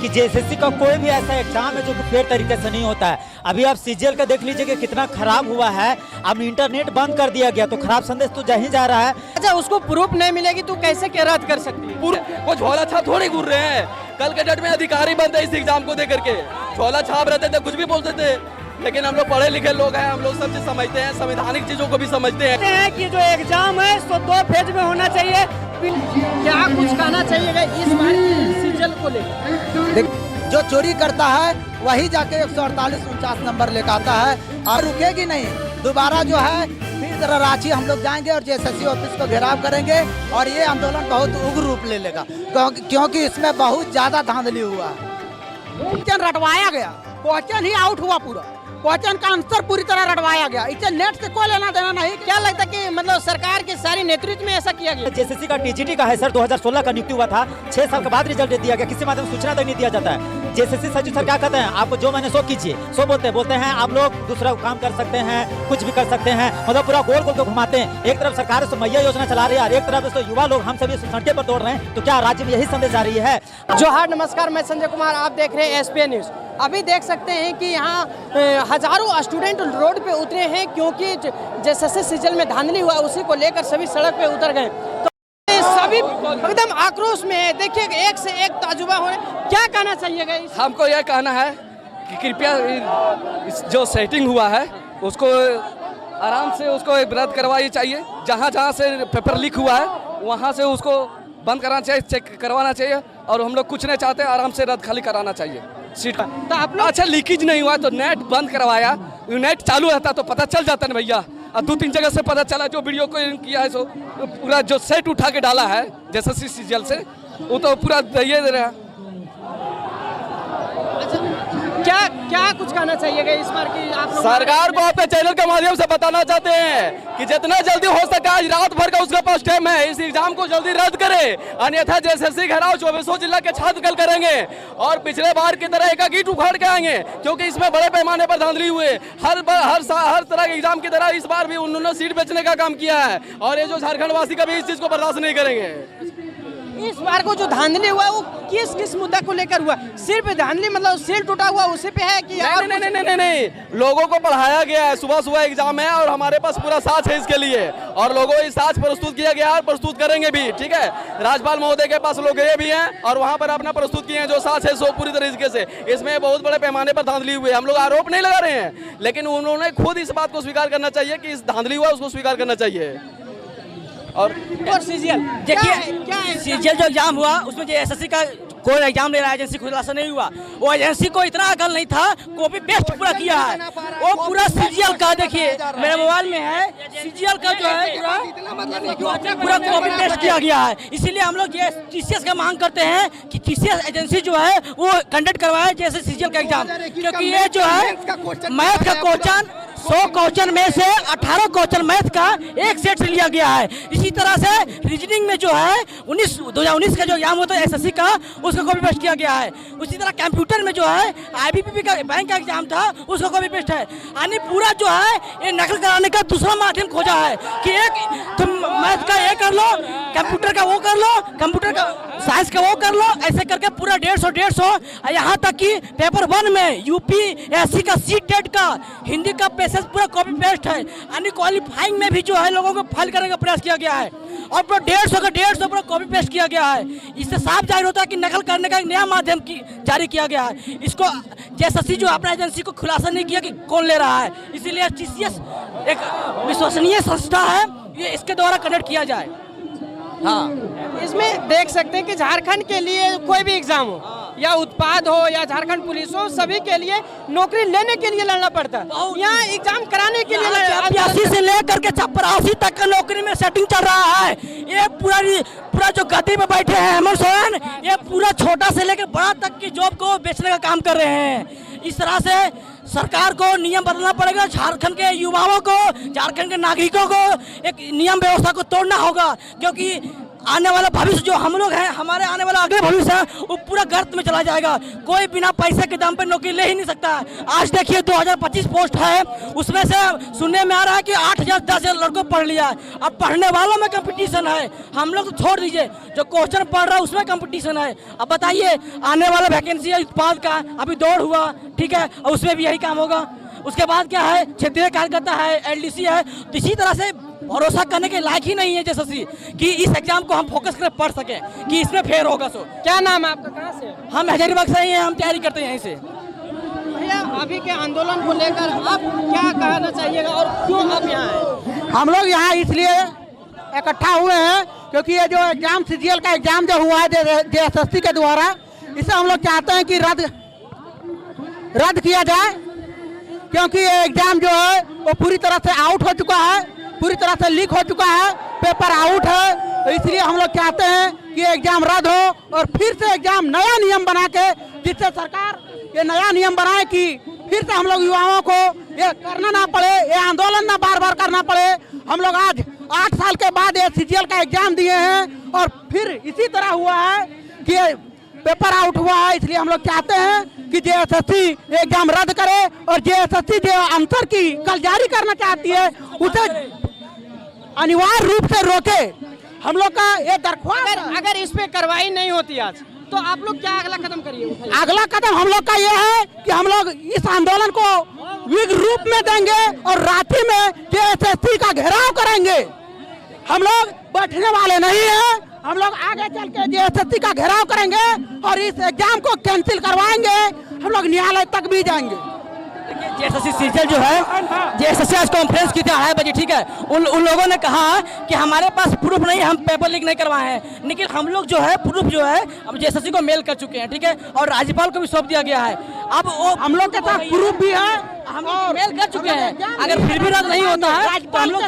कि जेएसएससी का कोई भी ऐसा एग्जाम है जो कि फेयर तरीके से नहीं होता है। अभी आप सीजीएल का देख लीजिए कि कितना खराब हुआ है। अब इंटरनेट बंद कर दिया गया तो खराब संदेश तो जा रहा है। अच्छा, उसको प्रूफ नहीं मिलेगी तो कैसे क्या रद्द कर सकती है? वो झोला छाप थोड़ी घूर रहे हैं। कल के डेट में अधिकारी बनते इस एग्जाम को देकर के झोला छाप रहते थे, कुछ भी बोलते थे। लेकिन हम लोग पढ़े लिखे लोग हैं, हम लोग सब चीज समझते हैं, संवैधानिक चीजों को भी समझते हैं। कि जो एग्जाम है तो 2 फेज में होना चाहिए। क्या कुछ कहना चाहिए इस बार सीजीएल को लेकर? जो चोरी करता है वही जाके 148-49 नंबर लेकर आता है और रुकेगी नहीं। दोबारा जो है फिर रांची हम लोग जाएंगे और जेएसएससी ऑफिस को घेराव करेंगे और ये आंदोलन बहुत उग्र रूप ले लेगा, क्योंकि इसमें बहुत ज्यादा धांधली हुआ है। क्वेश्चन रटवाया गया, क्वेश्चन ही आउट हुआ, पूरा क्वेश्चन का आंसर पूरी तरह रटवाया गया। इसे नेट से कोई लेना देना नहीं। क्या लगता है कि मतलब सरकार के सारी नेतृत्व में ऐसा किया गया? जेएसएससी का टीजीटी का है सर, 2016 का नियुक्ति हुआ था, 6 साल के बाद रिजल्ट दिया गया, किसी माध्यम सूचना तक नहीं दिया जाता है। जेएसएससी सचिव सर क्या कहते हैं, आपको जो मैंने सो कीजिए, सो बोलते हैं आप लोग दूसरा काम कर सकते हैं, कुछ भी कर सकते हैं, मतलब पूरा गोल गोल को घुमाते हैं। एक तरफ सरकार मैया योजना चला रही है और एक तरफ तो युवा लोग हम सभी सड़के पर दौड़ रहे हैं। तो क्या राज्य में यही संदेश जा रही है? जोहार, नमस्कार, मैं संजय कुमार, आप देख रहे हैं एसपीएन न्यूज। अभी देख सकते हैं कि यहाँ हजारों स्टूडेंट रोड पे उतरे हैं क्योंकि जेएसएससी सीजीएल में धांधली हुआ, उसी को लेकर सभी सड़क पे उतर गए। तो सभी एकदम आक्रोश में है। देखिए, एक से एक ताजुबा हो रहे। क्या कहना चाहिएगा? हमको यह कहना है कि कृपया जो सेटिंग हुआ है उसको आराम से उसको रद्द करवाई चाहिए। जहाँ जहाँ से पेपर लीक हुआ है वहाँ से उसको बंद कराना चाहिए, चेक करवाना चाहिए। और हम लोग कुछ नहीं चाहते, आराम से रद्द खाली कराना चाहिए सीट का। तो आप लोग अच्छा, लीकेज नहीं हुआ तो नेट बंद करवाया, नेट चालू रहता तो पता चल जाता ना भैया। अब 2-3 जगह से पता चला, जो वीडियो को किया है सो पूरा जो सेट उठा के डाला है जेएसएससी सीजीएल से, वो तो पूरा ये दे रहा है। क्या कुछ कहना चाहिएगा इस बार की? आप सरकार को अपने चैनल के माध्यम से बताना चाहते हैं कि जितना जल्दी हो सके, आज रात भर का उसका पास टाइम है, इस एग्जाम को जल्दी रद्द करे, अन्यथा जेएसएससी घेराव 24 जिला के छात्र कल करेंगे और पिछले बार की तरह एक ईंट उखाड़ के आएंगे, क्योंकि इसमें बड़े पैमाने पर धांधली हुए। हर तरह के एग्जाम की तरह इस बार भी उन्होंने सीट बेचने का काम किया है और ये जो झारखंड वासी कभी इस चीज को बर्दाश्त नहीं करेंगे। इस बार को जो धांधली हुआ वो किस मुद्दा को लेकर हुआ? सिर्फ धांधली मतलब सील टूटा हुआ उसी पे है कि नहीं, लोगों को पढ़ाया गया है। सुबह एग्जाम है और हमारे पास पूरा साथ है इसके लिए, और लोगों को साथ प्रस्तुत किया गया और प्रस्तुत करेंगे भी। ठीक है, राज्यपाल महोदय के पास लोग गए भी हैं और वहाँ पर अपना प्रस्तुत किए हैं जो साथ है सो पूरी तरीके से। इसमें बहुत बड़े पैमाने पर धांधली हुई है, हम लोग आरोप नहीं लगा रहे हैं, लेकिन उन्होंने खुद इस बात को स्वीकार करना चाहिए कि इस धांधली हुआ, उसको स्वीकार करना चाहिए। और सीजीएल देखिए, सीजीएल जो एग्जाम हुआ उसमें जेएसएससी का कोई एग्जाम ले रहा है, एजेंसी खुलासा नहीं हुआ। वो एजेंसी को इतना अकल नहीं था, कॉपी पेस्ट पूरा किया है। वो पूरा सीजीएल का देखिए, मेरे मोबाइल में है, सीजीएल का जो है पूरा कॉपी पेस्ट किया गया है। इसीलिए हम लोग ये टीसीएस का मांग करते हैं कि टीसीएस एजेंसी जो है वो कंडक्ट करवाए जैसे सीजीएल का एग्जाम, क्योंकि ये जो है मैथ का क्वेश्चन 100 क्वेश्चन में से 18 क्वेश्चन मैथ का एक सेट से लिया गया है। इसी तरह से रीजनिंग में जो है 2019 का जो एग्जाम होता है एसएससी का, उसको कॉपी पेस्ट किया गया है। उसी तरह कंप्यूटर में जो है आईबीपीपी का बैंक का एग्जाम था, उसको कॉपी पेस्ट है। यानी पूरा जो है ये नकल कराने का दूसरा माध्यम खोजा है कि एक तुम मैथ का ये कर लो, कंप्यूटर का वो कर लो, कंप्यूटर का साइंस का वो कर लो, ऐसे करके पूरा 150 यहाँ तक कि पेपर 1 में यूपीएससी का सीटेट का हिंदी का पैसेज पूरा कॉपी पेस्ट है। यानी क्वालिफाइंग में भी जो है लोगों को फाइल करने का प्रयास किया गया है और पूरा 150 पूरा कॉपी पेस्ट किया गया है। इससे साफ जाहिर होता है कि नकल करने का एक नया माध्यम जारी किया गया है। इसको जेएसएससी जो अपना एजेंसी को खुलासा नहीं किया कि कौन ले रहा है, इसीलिए टीसीएस एक विश्वसनीय संस्था है, ये इसके द्वारा कंडक्ट किया जाए। हाँ, इसमें देख सकते हैं कि झारखंड के लिए कोई भी एग्जाम हो या उत्पाद हो या झारखंड पुलिस हो, सभी के लिए नौकरी लेने के लिए लड़ना पड़ता है। यहाँ एग्जाम कराने के लिए 80 से लेकर के 84 तक का नौकरी में सेटिंग चल रहा है। ये पूरा जो गद्दी पे बैठे हैं हेमंत सोरेन, ये पूरा छोटा से लेकर बड़ा तक की जॉब को बेचने का काम कर रहे हैं। इस तरह से सरकार को नियम बदलना पड़ेगा, झारखंड के युवाओं को, झारखंड के नागरिकों को एक नियम व्यवस्था को तोड़ना होगा, क्योंकि आने वाला भविष्य जो हम लोग हैं, हमारे आने वाला अगले भविष्य है, वो पूरा गर्त में चला जाएगा। कोई बिना पैसे के दाम पे नौकरी ले ही नहीं सकता। आज देखिए 2025 पोस्ट है, उसमें से सुनने में आ रहा है कि 8,000 10,000 लड़कों पढ़ लिया। अब पढ़ने वालों में कंपटीशन है, हम लोग तो छोड़ दीजिए, जो क्वेश्चन पढ़ रहा है उसमें कंपटीशन है। अब बताइए आने वाला वैकेंसी है उत्पाद का, अभी दौड़ हुआ, ठीक है, और उसमें भी यही काम होगा। उसके बाद क्या है, क्षेत्रीय कार्यकर्ता है, LDC है, तो इसी तरह से भरोसा करने के लायक ही नहीं है जैसे कि इस एग्जाम को हम फोकस कर पढ़ सके कि इसमें फेयर होगा। सो क्या नाम है आपका, कहाँ से? हम हजारीबाग से ही हैं, हम तैयारी करते हैं यहीं से। भैया अभी के आंदोलन को लेकर आप क्या कहना चाहिएगा और क्यों आप यहाँ हैं? हम लोग यहाँ इसलिए इकट्ठा हुए हैं क्योंकि ये जो एग्जाम CGL का एग्जाम जो हुआ है JSSC के द्वारा, इसे हम लोग चाहते हैं कि रद्द किया जाए, क्योंकि ये एग्जाम जो है वो पूरी तरह से आउट हो चुका है, पूरी तरह से लीक हो चुका है, पेपर आउट है। तो इसलिए हम लोग चाहते हैं कि एग्जाम रद्द हो और फिर से एग्जाम नया नियम बना के, जिससे सरकार ये नया नियम बनाए कि फिर से हम लोग युवाओं को ये करना ना पड़े, ये आंदोलन ना बार बार करना पड़े। हम लोग आज 8 साल के बाद ये CGL का एग्जाम दिए हैं और फिर इसी तरह हुआ है कि पेपर आउट हुआ है। इसलिए हम लोग चाहते हैं कि JSSC एग्जाम रद्द करे और JSSC जो आंसर की कल जारी करना चाहती है उसे अनिवार्य रूप से रोके। हम लोग का ये दरख्वास्त, अगर इस पे कार्रवाई नहीं होती आज, तो आप लोग क्या अगला कदम करिए? अगला कदम हम लोग का ये है कि हम लोग इस आंदोलन को विग रूप में देंगे और रांची में JSSC का घेराव करेंगे। हम लोग बैठने वाले नहीं हैं, हम लोग आगे चल के JSSC का घेराव करेंगे और इस एग्जाम को कैंसिल करवाएंगे। हम लोग न्यायालय तक भी जाएंगे। JSSC CGL जो है, JSSC आज कॉन्फ्रेंस की थी 2:30 बजे, ठीक है। उन लोगों ने कहा कि हमारे पास प्रूफ नहीं, हम पेपर लीक नहीं करवाए हैं, लेकिन हम लोग जो है प्रूफ जो है अब JSSC को मेल कर चुके हैं, ठीक है, और राज्यपाल को भी सौंप दिया गया है। अब वो हम लोग के पास प्रूफ भी है, हम मेल कर चुके हैं। अगर फिर भी रद्द नहीं होता है तो हम लोग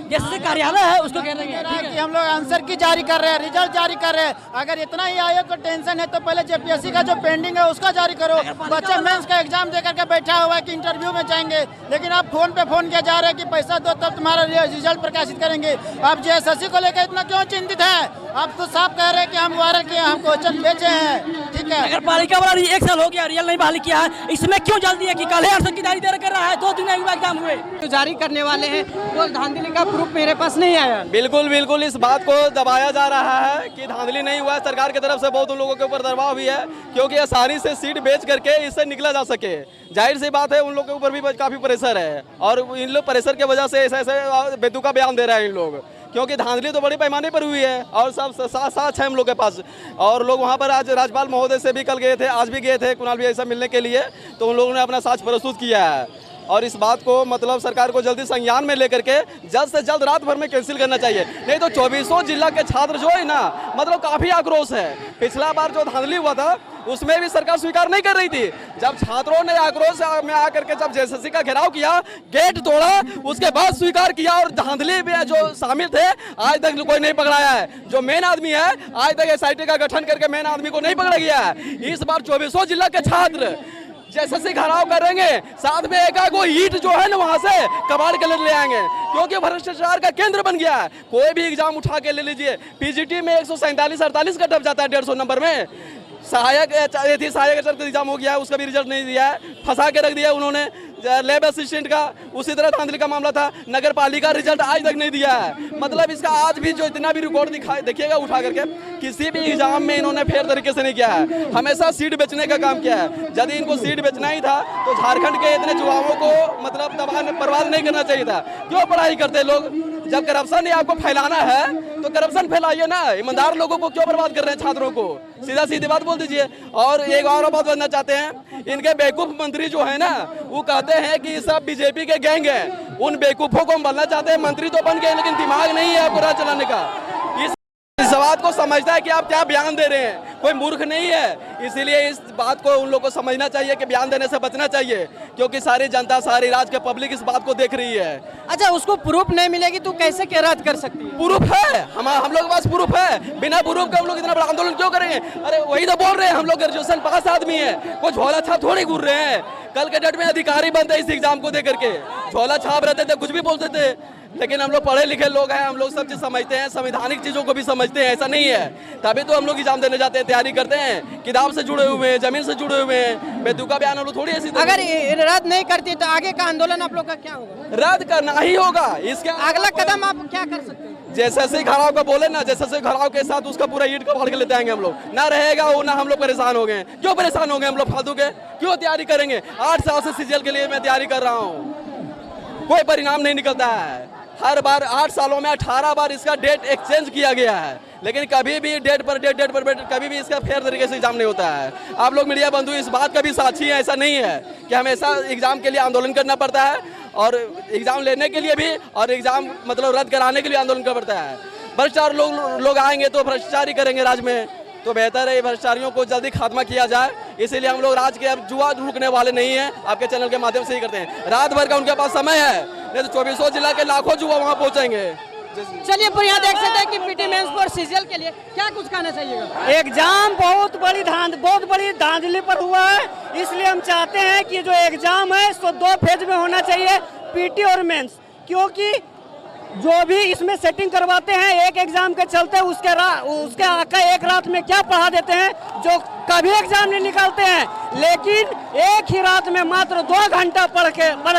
JSSC कार्यालय है उसको कह रहे हैं कि हम लोग आंसर की जारी कर रहे हैं, रिजल्ट जारी कर रहे हैं। अगर इतना ही आयोग को टेंशन है तो पहले JPSC का जो पेंडिंग है उसका जारी करो। बच्चा मेंस का एग्जाम देकर के बैठा हुआ है कि इंटरव्यू में जाएंगे, लेकिन आप फोन पे फोन किया जा रहा है कि पैसा दो तब तुम्हारा रिजल्ट प्रकाशित करेंगे। आप JSSC को लेकर इतना क्यों चिंतित है? आप तो साफ कह रहे हैं कि हम वायरल किए, हम क्वेश्चन भेजे हैं, ठीक है। नगर पालिका वाला 1 साल हो गया, रियल नहीं बहाली किया है, इसमें क्यों जल्दी है कि कल आंसर की जारी कर रहा है? 2 दिन एग्जाम हुए जो जारी करने वाले हैं वो धांधली का प्रूफ मेरे पास नहीं आया। बिल्कुल बिल्कुल इस बात को दबाया जा रहा है कि धांधली नहीं हुआ है। सरकार की तरफ से बहुत उन लोगों के ऊपर दबाव भी है क्योंकि आसानी से सीट बेच करके इससे निकला जा सके। जाहिर सी बात है उन लोगों के ऊपर भी काफ़ी प्रेशर है और इन लोग प्रेशर की वजह से ऐसे बेतुका बयान दे रहे हैं इन लोग, क्योंकि धांधली तो बड़े पैमाने पर हुई है और सब साथ है हम लोग के पास। और लोग वहाँ पर आज राज्यपाल महोदय से भी कल गए थे, आज भी गए थे कुणाल भी ऐसा मिलने के लिए, तो उन लोगों ने अपना साक्ष्य प्रस्तुत किया है और इस बात को मतलब सरकार को जल्दी संज्ञान में लेकर के जल्द से जल्द रात भर में कैंसिल करना चाहिए। नहीं तो 2400 जिला के छात्र जो है ना, मतलब काफ़ी आक्रोश है। पिछला बार जो धांधली हुआ था उसमें भी सरकार स्वीकार नहीं कर रही थी। जब छात्रों ने आक्रोश में आकर के जब JSSC का घेराव किया, गेट तोड़ा, उसके बाद स्वीकार किया और धांधली में जो शामिल थे आज तक कोई नहीं पकड़ाया है। जो मेन आदमी है आज तक SIT का गठन करके मेन आदमी को नहीं पकड़ा गया है। इस बार 2400 जिला के छात्र JSSC घेराव करेंगे, साथ में एक वो ईट जो है ना वहाँ से कबाड़ के ले आएंगे, क्योंकि भ्रष्टाचार का केंद्र बन गया है। कोई भी एग्जाम उठा के ले लीजिए, PGT में 147-48 का टप जाता है 150 नंबर में। सहायक एग्जाम हो गया है, उसका भी रिजल्ट नहीं दिया है, फंसा के रख दिया उन्होंने। लैब असिस्टेंट का उसी तरह धांधली का मामला था, नगर पालिका रिजल्ट आज तक नहीं दिया है। मतलब इसका आज भी जो इतना भी रिकॉर्ड देखिएगा उठा करके, किसी भी एग्जाम में इन्होंने फेयर तरीके से नहीं किया है, हमेशा सीट बेचने का काम किया है। यदि इनको सीट बेचना ही था तो झारखंड के इतने युवाओं को मतलब तबाह बर्बाद नहीं करना चाहिए था। क्यों पढ़ाई करते लोग? जब करप्शन ही आपको फैलाना है तो करप्शन फैलाइए ना, ईमानदार लोगों को क्यों बर्बाद कर रहे हैं छात्रों को? सीधा सीधी बात बोल दीजिए। और एक और बात बोलना चाहते हैं, इनके बेवकूफ मंत्री जो है ना वो कहते हैं कि सब BJP के गैंग है। उन बेवकूफों को हम बनना चाहते हैं, मंत्री तो बन गए लेकिन दिमाग नहीं है आपको राज चलाने का। इस बात को समझता है कि आप क्या बयान दे रहे हैं, कोई मूर्ख नहीं है। इसीलिए इस बात को उन लोगों को समझना चाहिए कि बयान देने से बचना चाहिए, क्योंकि सारी जनता, सारी राज्य के पब्लिक इस बात को देख रही है। अच्छा, उसको प्रूफ नहीं मिलेगी तो कैसे क्या रद्द कर सकती है? प्रूफ है, हम लोग के पास प्रूफ है। बिना प्रूफ के हम लोग इतना बड़ा आंदोलन क्यों करेंगे? अरे वही तो बोल रहे हैं, हम लोग ग्रेजुएशन पास आदमी है, कोई झोला छाप थोड़ी घूर रहे हैं। कल के डेट में अधिकारी बनते इस एग्जाम को देकर के, झोला छाप रहते थे, कुछ भी बोलते थे। लेकिन हम लोग पढ़े लिखे लोग हैं, हम लोग सब चीज़ समझते हैं, संवैधानिक चीज़ों को भी समझते हैं। ऐसा नहीं है, तभी तो हम लोग एग्जाम देने जाते हैं, तैयारी करते हैं, किताब से जुड़े हुए हैं, जमीन से जुड़े हुए हैं। बेतुका बयान हम लोग थोड़ी ऐसी अगर रद्द नहीं करती तो आगे का आंदोलन आप लोग का क्या होगा? रद्द करना ही होगा। इसके अगला कदम आप क्या कर सकते हैं? जैसे घराव का बोले ना, जैसे घराव के साथ उसका पूरा ईंट को फाड़ के लेते आएंगे हम लोग। ना रहेगा वो, ना हम लोग परेशान हो गए। क्यों परेशान हो गए हम लोग फालतू के? क्यों तैयारी करेंगे? 8 साल से सीजीएल के लिए मैं तैयारी कर रहा हूँ, कोई परिणाम नहीं निकलता है। हर बार 8 सालों में 18 बार इसका डेट एक्सचेंज किया गया है, लेकिन कभी भी डेट पर कभी भी इसका फेयर तरीके से एग्जाम नहीं होता है। आप लोग मीडिया बंधु इस बात का भी साक्षी हैं। ऐसा नहीं है कि हमेशा एग्जाम के लिए आंदोलन करना पड़ता है, और एग्जाम लेने के लिए भी और एग्जाम मतलब रद्द कराने के लिए आंदोलन करना पड़ता है। भ्रष्टाचार लोग आएंगे तो भ्रष्टाचारी करेंगे राज में, तो बेहतर है भ्रष्टाचारियों को जल्दी खात्मा किया जाए। इसीलिए हम लोग राज के अब जुआ रुकने वाले नहीं है, आपके चैनल के माध्यम से ही करते हैं। रात भर का उनके पास समय है, नहीं तो 2400 जिला के लाखों जुआ वहाँ पहुँचेंगे। चलिए पर यहाँ देख सकते हैं कि पीटी मेंस और सीजीएल के लिए क्या कुछ कहना चाहिएगा? एग्जाम बहुत बड़ी धांधली पर हुआ है, इसलिए हम चाहते हैं कि जो एग्जाम है इसको 2 फेज में होना चाहिए, पीटी और मेंस। क्योंकि जो भी इसमें सेटिंग करवाते हैं एक एग्जाम के चलते उसके आका एक रात में क्या पढ़ा देते हैं, जो कभी एग्जाम नहीं निकालते हैं, लेकिन एक ही रात में मात्र 2 घंटा पढ़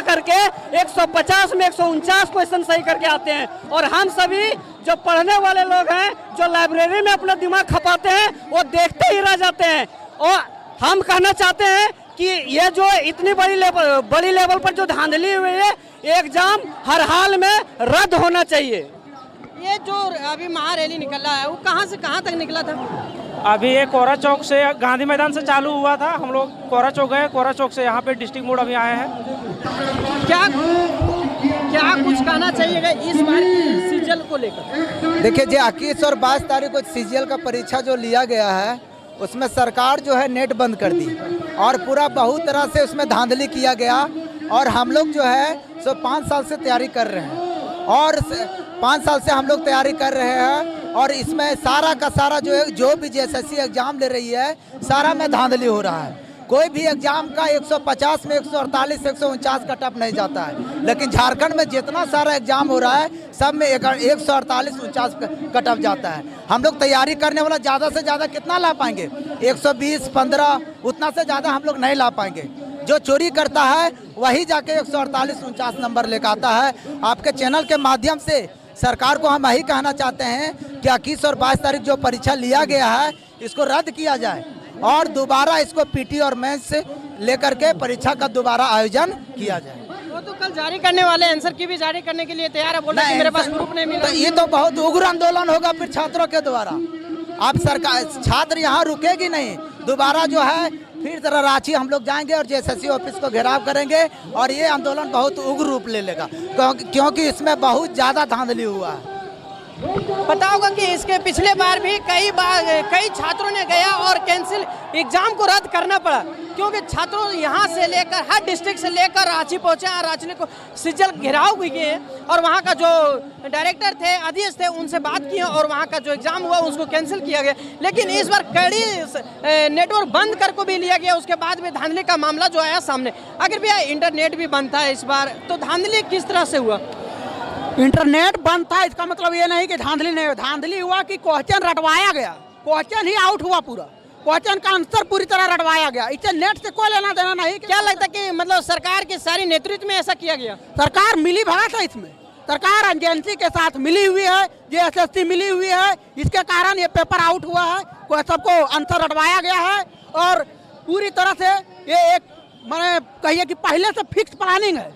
करके 150 में 149 क्वेश्चन सही करके आते हैं। और हम सभी जो पढ़ने वाले लोग हैं, जो लाइब्रेरी में अपना दिमाग खपाते हैं, वो देखते ही रह जाते हैं। और हम कहना चाहते हैं कि ये जो इतनी बड़ी लेवल पर जो धांधली हुई है, एग्जाम हर हाल में रद्द होना चाहिए। ये जो अभी महारैली निकला है वो कहाँ से कहाँ तक निकला था? अभी ये कोरा चौक से गांधी मैदान से चालू हुआ था। हम लोग कोरा चौक गए, कोरा चौक से यहाँ पे डिस्ट्रिक्ट मोड़ अभी आए हैं। क्या कुछ कहना चाहिएगा इस बार की सीजीएल को लेकर? देखिए जी, 21 और 22 तारीख को सीजीएल का परीक्षा जो लिया गया है, उसमें सरकार जो है नेट बंद कर दी और पूरा बहुत तरह से उसमें धांधली किया गया। और हम लोग जो है सो 5 साल से तैयारी कर रहे हैं, और 5 साल से हम लोग तैयारी कर रहे हैं, और इसमें सारा का सारा जो भी जेएसएससी एग्जाम ले रही है, सारा में धांधली हो रहा है। कोई भी एग्जाम का 150 में 148 149 कट ऑफ नहीं जाता है, लेकिन झारखंड में जितना सारा एग्जाम हो रहा है सब में 148 49 कट ऑफ जाता है। हम लोग तैयारी करने वाला ज़्यादा से ज़्यादा कितना ला पाएंगे? 120 15, उतना से ज़्यादा हम लोग नहीं ला पाएंगे। जो चोरी करता है वही जाके 148 49 नंबर लेकर आता है। आपके चैनल के माध्यम से सरकार को हम यही कहना चाहते हैं कि 21 और 22 तारीख जो परीक्षा लिया गया है, इसको रद्द किया जाए और दोबारा इसको पीटी और मेंस से लेकर के परीक्षा का दोबारा आयोजन किया जाए। वो तो कल जारी करने वाले, आंसर की भी जारी करने के लिए तैयार है, बोला कि मेरे पास प्रूफ नहीं मिला। तो ये तो बहुत उग्र आंदोलन होगा फिर छात्रों के द्वारा। आप सरकार छात्र यहाँ रुकेगी नहीं, दोबारा जो है फिर तरह रांची हम लोग जाएंगे और जेएसएससी ऑफिस को घेराव करेंगे, और ये आंदोलन बहुत उग्र रूप ले लेगा, क्योंकि इसमें बहुत ज़्यादा धांधली हुआ है। पता होगा कि इसके पिछले बार भी कई छात्रों ने गया और कैंसिल एग्जाम को रद्द करना पड़ा, क्योंकि छात्रों यहाँ से लेकर हर डिस्ट्रिक्ट से लेकर रांची पहुँचे और रांची को सीजीएल घेराव किए, और वहाँ का जो डायरेक्टर थे, अधीश थे, उनसे बात की और वहाँ का जो एग्जाम हुआ उसको कैंसिल किया गया। लेकिन इस बार कड़ी नेटवर्क बंद कर को भी लिया गया, उसके बाद भी धांधली का मामला जो आया सामने। अगर भैया इंटरनेट भी बंद था इस बार, तो धांधली किस तरह से हुआ? इंटरनेट बंद था, इसका मतलब ये नहीं कि धांधली नहीं हुआ। धांधली हुआ कि क्वेश्चन रटवाया गया, क्वेश्चन ही आउट हुआ, पूरा क्वेश्चन का आंसर पूरी तरह रटवाया गया। इससे नेट से कोई लेना देना नहीं। क्या लगता है कि मतलब सरकार के सारी नेतृत्व में ऐसा किया गया? सरकार मिली भगत है इसमें, सरकार एजेंसी के साथ मिली हुई है, जेएसएससी मिली हुई है, इसके कारण ये पेपर आउट हुआ है, सबको आंसर रटवाया गया है। और पूरी तरह से ये एक मैंने कहिए कि पहले से फिक्स प्लानिंग है,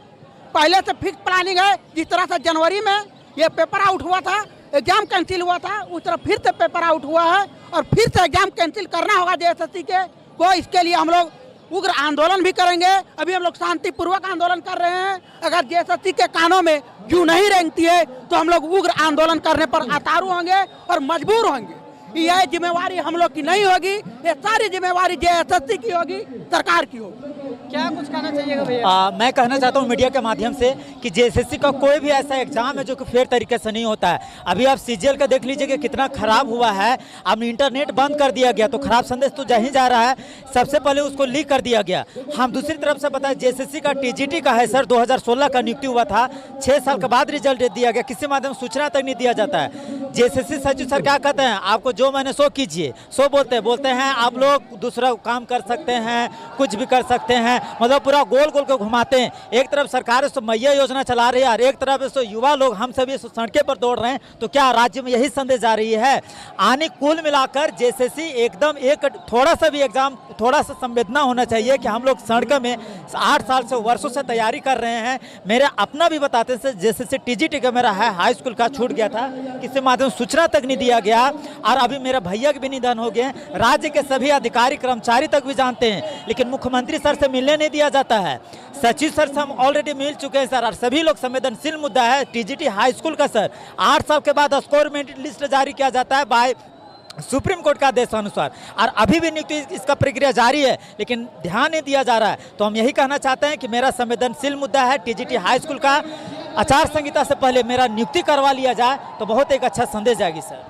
पहले से फिक्स प्लानिंग है। जिस तरह से जनवरी में ये पेपर आउट हुआ था, एग्जाम कैंसिल हुआ था, उस तरह फिर से पेपर आउट हुआ है और फिर से एग्जाम कैंसिल करना होगा जेएसएससी के को। इसके लिए हम लोग उग्र आंदोलन भी करेंगे। अभी हम लोग शांतिपूर्वक आंदोलन कर रहे हैं। अगर जेएसएससी के कानों में जू नहीं रेंगती है तो हम लोग उग्र आंदोलन करने पर उतारू होंगे और मजबूर होंगे। यह जिम्मेवारी हम लोग की नहीं होगी, ये सारी जिम्मेवारी जेएसएससी की होगी, सरकार की होगी। क्या कुछ कहना चाहिएगा भैया? मैं कहना चाहता हूं मीडिया के माध्यम से कि जेएसएससी का कोई भी ऐसा एग्जाम है जो कि फेयर तरीके से नहीं होता है। अभी आप सीजीएल का देख लीजिए कि कितना खराब हुआ है। अब इंटरनेट बंद कर दिया गया तो खराब संदेश तो जा ही जा रहा है। सबसे पहले उसको लीक कर दिया गया। हम दूसरी तरफ से बताएं जेएसएससी का टीजीटी का है सर, 2016 का नियुक्ति हुआ था, 6 साल के बाद रिजल्ट दिया गया, किसी माध्यम सूचना तक नहीं दिया जाता है। जेएसएससी सचिव सर क्या कहते हैं, आपको जो मैंने सो कीजिए, सो बोलते हैं आप लोग दूसरा काम कर सकते हैं, कुछ भी कर सकते हैं, मतलब पूरा गोल गोल को घुमाते हैं। एक तरफ सरकार मैया योजना चला रही है और एक तरफ युवा लोग हम सभी सड़के पर दौड़ रहे हैं। तो क्या राज्य में यही संदेश जा रही है? आने कुल मिलाकर जेएसएससी एकदम एक थोड़ा सा भी एग्जाम, थोड़ा सा संवेदना होना चाहिए कि हम लोग सड़क में 8 साल से वर्षों से तैयारी कर रहे हैं। मेरे अपना भी बताते हैं जैसे टीजीटी का मेरा है, हाई स्कूल का छूट गया था, किसी माध्यम सूचना तक नहीं दिया गया और अभी मेरा भैया के भी निधन हो गए। राज्य के सभी अधिकारी कर्मचारी तक भी जानते हैं, लेकिन मुख्यमंत्री सर से मिलने नहीं दिया जाता है। सचिव सर से हम ऑलरेडी मिल चुके हैं सर, और सभी लोग संवेदनशील मुद्दा है टीजीटी हाई स्कूल का सर। 8 साल के बाद स्कोर मेरिट लिस्ट जारी किया जाता है बाय सुप्रीम कोर्ट का आदेश अनुसार, और अभी भी नियुक्ति इसका प्रक्रिया जारी है, लेकिन ध्यान नहीं दिया जा रहा है। तो हम यही कहना चाहते हैं कि मेरा संवेदनशील मुद्दा है टीजीटी हाई स्कूल का, आचार संहिता से पहले मेरा नियुक्ति करवा लिया जाए तो बहुत एक अच्छा संदेश जाएगी सर।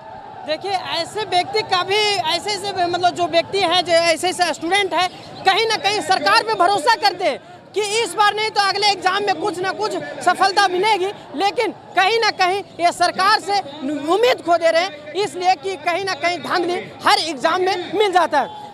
देखिए ऐसे व्यक्ति का भी ऐसे मतलब जो व्यक्ति हैं, जो ऐसे स्टूडेंट हैं, कहीं ना कहीं सरकार पे भरोसा करते हैं कि इस बार नहीं तो अगले एग्जाम में कुछ ना कुछ सफलता मिलेगी, लेकिन कहीं ना कहीं ये सरकार से उम्मीद खो दे रहे हैं, इसलिए कि कहीं ना कहीं धांधली हर एग्जाम में मिल जाता है।